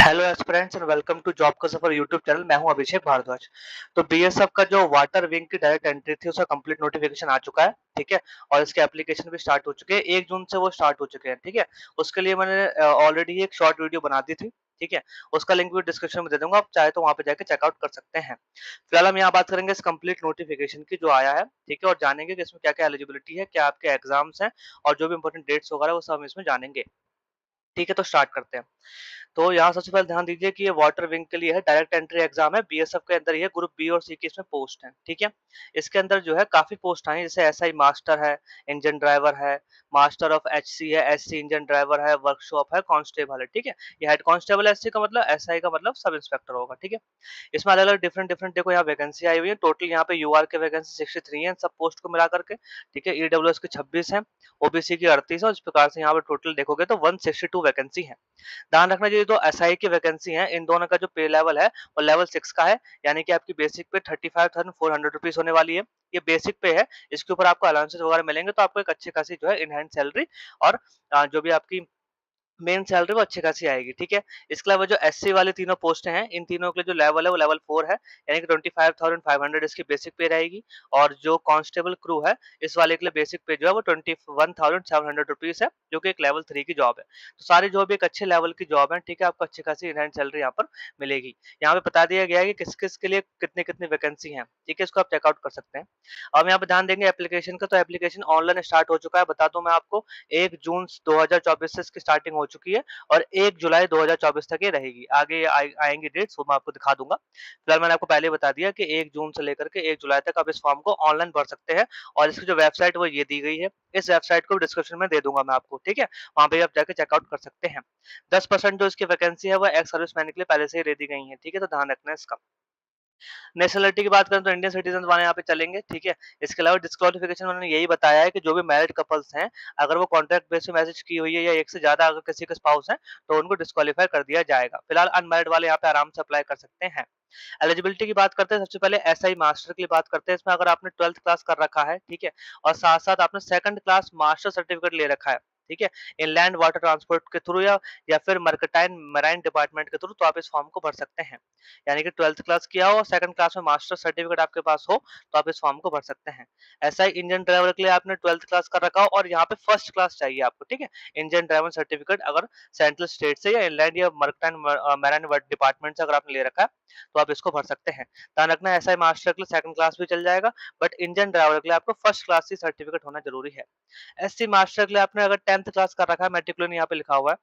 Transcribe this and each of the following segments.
Hello aspirants and welcome to job का सफर YouTube channel. मैं हूं अभिषेक भारद्वाज। तो बीएसएफ का जो वाटर विंग की डायरेक्ट एंट्री थी उसका कंप्लीट नोटिफिकेशन आ चुका है, ठीक है। और इसके एप्लीकेशन भी स्टार्ट हो चुके हैं, 1 जून से वो स्टार्ट हो चुके हैं, ठीक है। उसके लिए मैंने ऑलरेडी एक शॉर्ट वीडियो बना दी थी, ठीक है। उसका लिंक भी डिस्क्रिप्शन में दे दूंगा, आप चाहे तो वहां पे जाके चेकआउट कर सकते हैं। फिलहाल हम यहाँ बात करेंगे इस कंप्लीट नोटिफिकेशन की जो आया है, ठीक है, और जानेंगे कि इसमें क्या क्या एलिजिबिलिटी है, क्या आपके एग्जाम्स हैं और जो भी इंपॉर्टेंट डेट्स वगैरह वो सब हम इसमें जानेंगे। ठीक है, तो स्टार्ट करते हैं। तो यहाँ सबसे पहले ध्यान दीजिए कि ये वाटर विंग के लिए है, डायरेक्ट एंट्री एग्जाम है, बीएसएफ के अंदर ही है, ग्रुप बी और सी की इसमें पोस्ट है, ठीक है। इसके अंदर जो है काफी पोस्ट आई हैं, जैसे एसआई मास्टर है, इंजन ड्राइवर है, मास्टर ऑफ एचसी है, एससी इंजन ड्राइवर है, वर्कशॉप है, कांस्टेबल है, ठीक है। ये हेड कांस्टेबल एससी का मतलब, एसआई का मतलब सब इंस्पेक्टर होगा, ठीक है। इसमें अलग अलग डिफरेंट डिफरेंट देखो यहाँ वैकेंसी आई हुई है। टोटल यहाँ पे यूआर के वैकेंसी 63 है, सब पोस्ट को मिला करके, ठीक है। ईडब्ल्यूएस की 26 है, ओबीसी की 38 है, और इस प्रकार से यहाँ पे टोटल देखोगे तो 162 वैकेंसी है। ध्यान रखना, ये जो एसआई की वैकेंसी है, इन दोनों का जो पे लेवल है वो लेवल 6 का है, यानी कि आपकी बेसिक पे 35,400 रुपीज होने वाली है। ये बेसिक पे है, इसके ऊपर आपको अलाउंसेस वगैरह मिलेंगे, तो आपको एक अच्छी खासी जो है इन हैंड सैलरी और जो भी आपकी मेन सैलरी वो अच्छी खासी आएगी, ठीक है। इसके अलावा जो एससी वाली तीनों पोस्टें हैं, इन तीनों के लिए जो लेवल है वो लेवल 4 है, यानी कि 25,500 इसकी बेसिक पे रहेगी। और जो कांस्टेबल क्रू है, इस वाले के लिए बेसिक पे जो है वो 21,700 रुपीज है, जो कि एक लेवल 3 की जॉब है। तो सारी जॉब एक अच्छे लेवल की जॉब है, ठीक है। आपको अच्छी खासी इन हैंड सैलरी यहाँ पर मिलेगी। यहाँ पे बता दिया गया है कि किस किस के लिए कितनी कितनी वैकेंसी है, ठीक है। इसको आप चेकआउट कर सकते हैं। अब यहाँ पे ध्यान देंगे एप्लीकेशन का, तो एप्लीकेशन ऑनलाइन स्टार्ट हो चुका है, बता दूं मैं आपको। 1 जून 2024 से इसकी स्टार्टिंग हो चुकी है और 1 जुलाई 2024 तक ये रहेगी। आगे आएंगी डेट्स, वो मैं आपको दिखा दूंगा। फिलहाल मैंने आपको पहले बता दिया कि 1 जून से लेकर के 1 जुलाई तक आप इस फॉर्म को ऑनलाइन भर सकते हैं, और इसकी जो वेबसाइट वो ये दी गई है। इस वेबसाइट को डिस्क्रिप्शन में दे दूंगा मैं आपको, ठीक है। वहां पे आप जाके चेकआउट कर सकते हैं। 10% जो इसकी वैकेंसी है वो एक्स सर्विसमैन के लिए पहले से ही दे दी गई है, ठीक है। तो ध्यान रखना है इसका। नेशनलिटी की बात करें तो इंडियन सिटीजन वाले यहाँ पे चलेंगे, ठीक है। इसके अलावा डिस्क्वालिफिकेशन उन्होंने यही बताया है कि जो भी मैरिड कपल्स हैं, अगर वो कॉन्ट्रैक्ट बेस पे मैरिज की हुई है या एक से ज्यादा अगर किसी के स्पाउस हैं, तो उनको डिस्क्वालीफाई कर दिया जाएगा। फिलहाल अनमैरिड वाले यहाँ पे आराम से अप्लाई कर सकते हैं। एलिजिबिलिटी की बात करते हैं, सबसे पहले एसआई मास्टर की बात करते हैं। इसमें अगर आपने 12th क्लास कर रखा है, ठीक है, और साथ साथ आपने सेकंड क्लास मास्टर सर्टिफिकेट ले रखा है, ठीक है, इनलैंड वाटर ट्रांसपोर्ट के थ्रू या फिर मर्केटाइन मराइन डिपार्टमेंट के थ्रू, तो आप इस फॉर्म को भर सकते हैं। यानी कि 12th क्लास किया हो और सेकंड क्लास में मास्टर सर्टिफिकेट आपके पास हो, तो आप इस फॉर्म को भर सकते हैं। ऐसा ही इंजन ड्राइवर के लिए आपने 12th क्लास कर रखा हो और यहाँ पे फर्स्ट क्लास चाहिए आपको, ठीक है। इंजन ड्राइवर सर्टिफिकेट अगर सेंट्रल स्टेट से या इनलैंड या मर्केटाइन मैराइन डिपार्टमेंट से अगर आपने ले रखा है, तो आप इसको भर सकते हैं। ध्यान रखना, एसआई मास्टर के लिए सेकंड क्लास भी चल जाएगा, बट इंजन ड्राइवर के लिए आपको फर्स्ट क्लास की सर्टिफिकेट होना जरूरी है। एससी मास्टर के लिए आपने अगर 10th क्लास कर रखा है, मेट्रिकुलेशन यहाँ पे लिखा हुआ है,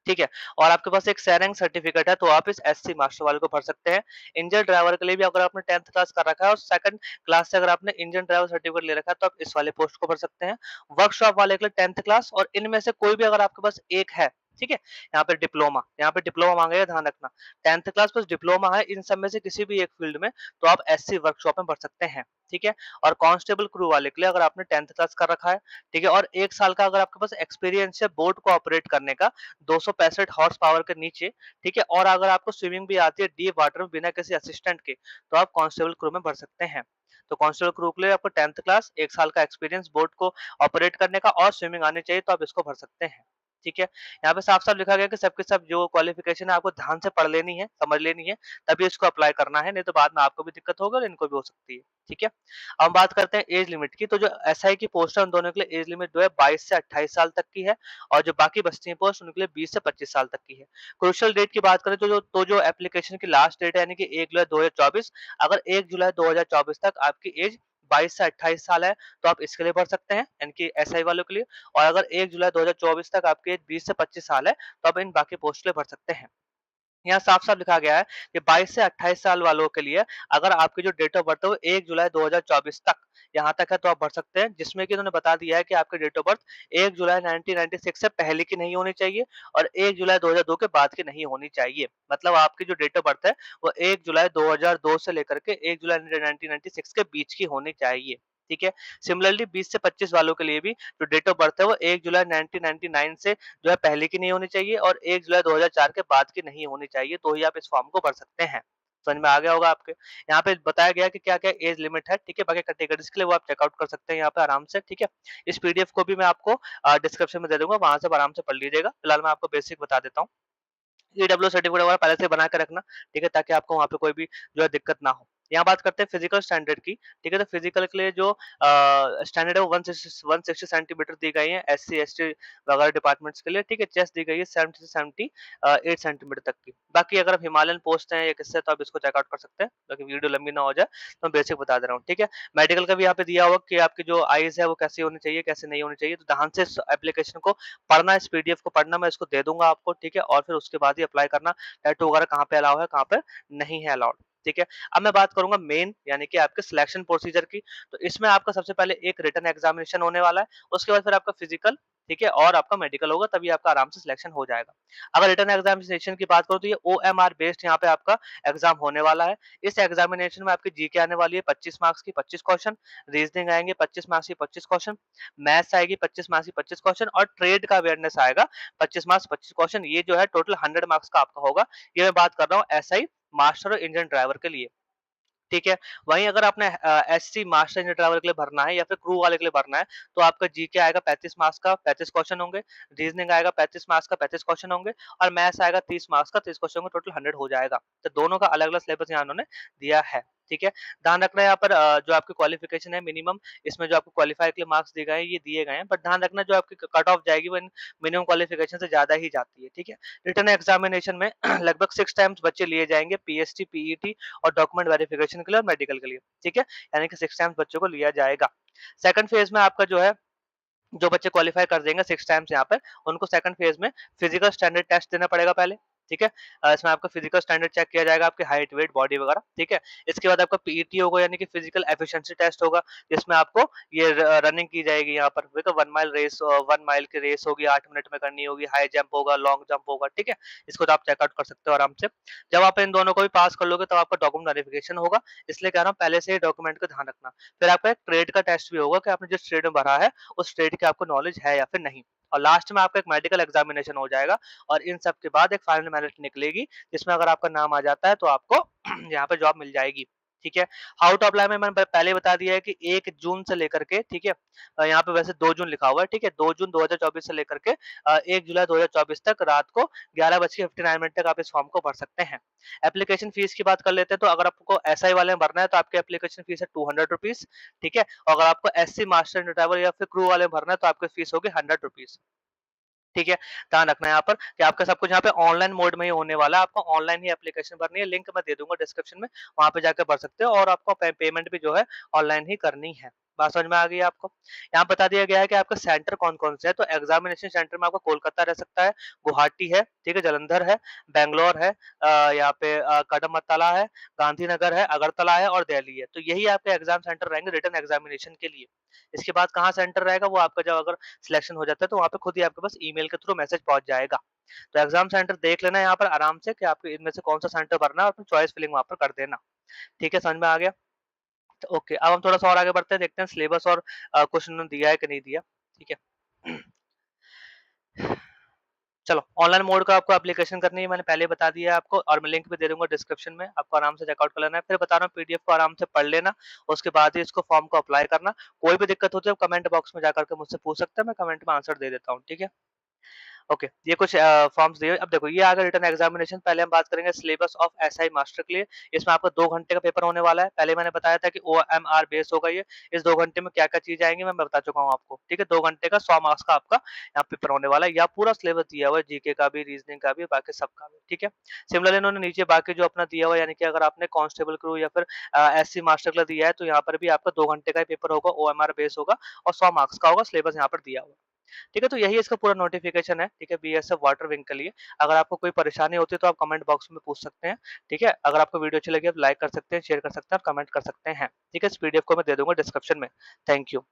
ठीक है, और आपके पास एक सैरंग सर्टिफिकेट है, तो आप इस एससी मास्टर वाले को भर सकते हैं। इंजन ड्राइवर के लिए भी अगर आपने 10th क्लास कर रखा है और सेकंड क्लास से अगर आपने इंजन ड्राइवर सर्टिफिकेट ले रखा है, तो आप इस वाले पोस्ट को भर सकते हैं। वर्कशॉप वाले के लिए 10th क्लास, और इनमें से कोई भी अगर आपके पास एक है, ठीक है। यहाँ पे डिप्लोमा मांगेगा, ध्यान रखना। 10th क्लास प्लस डिप्लोमा है, इन सब में से किसी भी एक फील्ड में, तो आप एससी वर्कशॉप में भर सकते हैं, ठीक है। और कांस्टेबल क्रू वाले के लिए अगर आपने 10th क्लास कर रखा है, ठीक है, और 1 साल का अगर आपके पास एक्सपीरियंस है बोट को ऑपरेट करने का, 265 हॉर्स पावर के नीचे, ठीक है, और अगर आपको स्विमिंग भी आती है डीप वाटर में बिना किसी असिस्टेंट के, तो आप कांस्टेबल क्रू में भर सकते हैं। तो कांस्टेबल क्रू के लिए आपको 10th क्लास, 1 साल का एक्सपीरियंस बोट को ऑपरेट करने का और स्विमिंग आनी चाहिए, तो आप इसको भर सकते हैं, ठीक है। यहाँ पे साफ-साफ लिखा गया है कि सबके सब जो क्वालिफिकेशन है आपको ध्यान से पढ़ लेनी है, समझ लेनी है, तभी इसको अप्लाई करना है, नहीं तो बाद में आपको भी दिक्कत होगी और इनको भी हो सकती है, ठीक है। अब हम बात करते हैं एज लिमिट की, तो जो एसआई की पोस्ट है उन दोनों के लिए एज लिमिट जो है 22 से 28 साल तक की है, और जो बाकी बचती है पोस्ट उनके लिए 20 से 25 साल तक की है। क्रूशियल डेट की बात करें तो जो एप्लीकेशन की लास्ट डेट है, यानी कि 1 जुलाई 2024, अगर 1 जुलाई 2024 तक आपकी एज 22 से 28 साल है, तो आप इसके लिए भर सकते हैं, यानी कि एसआई वालों के लिए। और अगर 1 जुलाई 2024 तक आपकी एज 20 से 25 साल है, तो आप इन बाकी पोस्ट के लिए भर सकते हैं। यहाँ साफ-साफ लिखा गया है कि 22 से 28 साल वालों के लिए अगर आपकी जो डेट ऑफ बर्थ है वो 1 जुलाई 2024 तक यहाँ तक है, तो आप भर सकते हैं, जिसमें कि उन्होंने बता दिया है कि आपकी डेट ऑफ बर्थ 1 जुलाई 1996 से पहले की नहीं होनी चाहिए और 1 जुलाई 2002 के बाद की नहीं होनी चाहिए। मतलब आपकी जो डेट ऑफ बर्थ है वो 1 जुलाई 2002 से लेकर के 1 जुलाई 1996 के बीच की होनी चाहिए, ठीक है। सिमिलरली 20 से 25 वालों के लिए भी जो डेट ऑफ बर्थ है वो 1 जुलाई 1999 से जो है पहले की नहीं होनी चाहिए और 1 जुलाई 2004 के बाद की नहीं होनी चाहिए, तो ही आप इस फॉर्म को भर सकते हैं। समझ में आ गया होगा आपके। यहाँ पे बताया गया है कि क्या-क्या एज लिमिट है, ठीक है। बाकी कैटेगरीज़ के लिए वो आप चेकआउट कर सकते हैं यहाँ पे आराम से, ठीक है। इस पीडीएफ को भी मैं आपको डिस्क्रिप्शन में दे दूँगा, वहाँ से आप आराम से पढ़ लीजिएगा। फिलहाल मैं आपको बेसिक बता देता हूँ। ईडब्ल्यू सर्टिफिकेट वगैरह पहले से बना के रखना, ठीक है, ताकि आपको वहाँ पे कोई भी जो है दिक्कत ना हो। यहाँ बात करते हैं फिजिकल स्टैंडर्ड की, ठीक है, तो फिजिकल के लिए जो स्टैंडर्ड है वो 160 सेंटीमीटर दी गई है एससी एसटी वगैरह डिपार्टमेंट्स के लिए, ठीक है। चेस्ट दी गई है 70 से 78 सेंटीमीटर तक की। बाकी अगर आप हिमालयन पोस्ट हैं या किससे, तो आप इसको चेकआउट कर सकते हैं, ताकि वीडियो लंबी ना हो जाए, तो मैं बेसिक बता दे रहा हूँ, ठीक है। मेडिकल का भी यहाँ पे दिया हुआ कि आपकी जो आईज है वो कैसी होनी चाहिए, कैसे नहीं होनी चाहिए, तो ध्यान से इस एप्लीकेशन को पढ़ना, इस पीडीएफ को पढ़ना, मैं इसको दे दूंगा आपको, ठीक है, और फिर उसके बाद ही अप्लाई करना, टैटू वगैरह कहाँ पे अलाउ है, कहाँ पे नहीं है अलाउड, ठीक है। अब मैं बात करूंगा मेन यानी कि आपके सिलेक्शन प्रोसीजर की। तो इसमें आपका सबसे पहले एक रिटन एग्जामिनेशन होने वाला है, उसके बाद फिर आपका फिजिकल, ठीक है, और आपका मेडिकल होगा, तभी आपका आराम से सिलेक्शन हो जाएगा। अगर रिटन एग्जामिनेशन की बात करूं तो ये ओएमआर बेस्ड यहाँ पे आपका एग्जाम होने वाला है। इस एग्जामिनेशन में आपकी जीके आने वाली है 25 मार्क्स की 25 क्वेश्चन, रीजनिंग आएंगे 25 मार्क्स की 25 क्वेश्चन, मैथ्स आएगी 25 मार्क्स की 25 क्वेश्चन, और ट्रेड का अवेयरनेस आएगा 25 मार्क्स 25 क्वेश्चन। ये जो है टोटल 100 मार्क्स का आपका होगा। ये मैं बात कर रहा हूँ एसआई मास्टर और इंजन ड्राइवर के लिए, ठीक है। वहीं अगर आपने एससी मास्टर इंजन ड्राइवर के लिए भरना है या फिर क्रू वाले के लिए भरना है, तो आपका जीके आएगा 35 मार्क्स का 35 क्वेश्चन होंगे, रीजनिंग आएगा 35 मार्क्स का 35 क्वेश्चन होंगे, और मैथ्स आएगा 30 मार्क्स का 30 क्वेश्चन होंगे, टोटल 100 हो जाएगा। तो दोनों का अलग अलग सिलेबस यहाँ उन्होंने दिया है, ठीक है। ध्यान रखना है यहाँ पर जो आपकी क्वालिफिकेशन है मिनिमम, इसमें जो आपको क्वालिफाई के लिए मार्क्स दिए गए हैं ये दिए गए हैं, बट ध्यान रखना जो आपकी कट ऑफ जाएगी वो मिनिमम क्वालिफिकेशन से ज्यादा ही जाती है, ठीक है। रिटन एग्जामिनेशन में लगभग 6 टाइम्स बच्चे लिए जाएंगे, पीएसटी पीईटी और डॉक्यूमेंट वेरिफिकेशन के लिए और मेडिकल के लिए, ठीक है, यानी कि 6 टाइम्स बच्चों को लिया जाएगा। सेकंड फेज में आपका जो है, जो बच्चे क्वालिफाई कर देंगे 6 टाइम्स यहाँ पर, उनको सेकंड फेज में फिजिकल स्टैंडर्ड टेस्ट देना पड़ेगा पहले, ठीक है। इसमें आपका फिजिकल स्टैंडर्ड चेक किया जाएगा, आपकी हाइट वेट बॉडी वगैरह, ठीक है। इसके बाद आपका पीईटी होगा यानी कि फिजिकल एफिशिएंसी टेस्ट होगा, जिसमें आपको ये रनिंग की जाएगी यहाँ पर, देखो 1 माइल रेस, 1 माइल की रेस होगी 8 मिनट में करनी होगी, हाई जंप होगा, लॉन्ग जंप होगा, ठीक है। इसको तो आप चेकआउट कर सकते हो आराम से। जब आप इन दोनों को भी पास कर लोगे तब आपका डॉक्यूमेंट वेरिफिकेशन होगा, इसलिए कह रहा हूँ पहले से ही डॉक्यूमेंट का ध्यान रखना। फिर आपका एक ट्रेड का टेस्ट भी होगा कि आपने जिस ट्रेड में भरा है उस ट्रेड की आपको नॉलेज है या फिर नहीं, और लास्ट में आपका एक मेडिकल एग्जामिनेशन हो जाएगा, और इन सब के बाद एक फाइनल मेरिट निकलेगी, जिसमें अगर आपका नाम आ जाता है तो आपको यहाँ पे जॉब मिल जाएगी, ठीक है। हाउ टू अप्लाई में मैंने पहले बता दिया है कि 1 जून से लेकर के, ठीक है, यहाँ पे वैसे 2 जून लिखा हुआ है, ठीक है, 2 जून 2024 से लेकर के 1 जुलाई 2024 तक रात को 11:59 तक आप इस फॉर्म को भर सकते हैं। एप्लीकेशन फीस की बात कर लेते हैं, तो अगर आपको एसआई वाले में भरना है तो आपकी एप्लीकेशन फीस है 200 रुपीज, ठीक है, और अगर आपको एससी मास्टर ड्राइवर या फिर क्रू वाले में भरना है तो आपकी फीस होगी 100 रुपीज, ठीक है। ध्यान रखना है यहाँ पर कि आपका सब कुछ यहाँ पे ऑनलाइन मोड में ही होने वाला है, आपको ऑनलाइन ही एप्लीकेशन भरनी है, लिंक मैं दे दूंगा डिस्क्रिप्शन में, वहां पे जाकर भर सकते हो, और आपको पेमेंट भी जो है ऑनलाइन ही करनी है। बात समझ में आ गई है आपको? यहाँ बता दिया गया है कि आपका सेंटर कौन-कौन से है, तो एग्जामिनेशन सेंटर में आपका कोलकाता रह सकता है, गुवाहाटी है, ठीक है, जालंधर है, बैंगलोर है, यहाँ पे कदमतला है, गांधीनगर है, अगरतला है और दिल्ली है। तो यही आपके एग्जाम सेंटर रहेंगे रिटन एग्जामिनेशन के लिए। इसके बाद कहाँ सेंटर रहेगा वो आपका जब अगर सिलेक्शन हो जाता है तो वहाँ पे खुद ही आपके पास ईमेल के थ्रू मैसेज पहुँच जाएगा। तो एग्जाम सेंटर देख लेना यहाँ पर आराम से कि आपको इनमें से कौन-सा सेंटर भरना है और अपनी चॉइस फिलिंग वहाँ पर कर देना। ठीक है, समझ में आ गया? तो ओके, अब हम थोड़ा-सा और आगे बढ़ते हैं, देखते हैं सिलेबस और क्वेश्चन उन्होंने दिया है कि नहीं दिया। ठीक है। चलो, ऑनलाइन मोड का आपको एप्लीकेशन करनी है, मैंने पहले बता दिया है आपको, और मैं लिंक भी दे दूँगा डिस्क्रिप्शन में, आपको आराम से चेकआउट कर लेना है। फिर बता रहा हूँ पीडीएफ को आराम से पढ़ लेना, उसके बाद ही इसको फॉर्म को अप्लाई करना। कोई भी दिक्कत होती है, आप कमेंट बॉक्स में जाकर के मुझसे पूछ सकते हैं, मैं कमेंट में आंसर दे देता हूँ, ठीक है? ओके, ये कुछ फॉर्म्स दिए। अब देखो ये आ गया रिटन एग्जामिनेशन। पहले हम बात करेंगे सिलेबस ऑफ एसआई मास्टर के लिए। इसमें आपका 2 घंटे का पेपर होने वाला है। पहले मैंने बताया था कि ओएमआर बेस होगा ये। इस 2 घंटे में क्या-क्या चीज़ें आएँगी मैं बता चुका हूँ आपको। ठीक है, 2 घंटे का 100 मार्क्स का आपका यहाँ पेपर होने वाला है। यहाँ पूरा सिलेबस दिया हुआ है, जीके का भी, रीजनिंग का भी, बाकी सबका भी। ठीक है। सिमिलरली इन्होंने नीचे बाकी जो अपना दिया हुआ है, यानी कि अगर आपने कांस्टेबल क्रू या फिर एससी मास्टर के लिए दिया है, तो यहाँ पर भी आपका 2 घंटे का ही पेपर होगा, ओएमआर बेस होगा और 100 मार्क्स का होगा। सिलेबस यहाँ पर दिया हुआ है। ठीक है, तो यही इसका पूरा नोटिफिकेशन है, ठीक है, बीएसएफ वाटर विंग के लिए। अगर आपको कोई परेशानी होती है तो आप कमेंट बॉक्स में पूछ सकते हैं, ठीक है। अगर आपको वीडियो अच्छी लगी आप लाइक कर सकते हैं, शेयर कर सकते हैं और कमेंट कर सकते हैं, ठीक है। इस पीडीएफ को मैं दे दूंगा डिस्क्रिप्शन में। Thank you.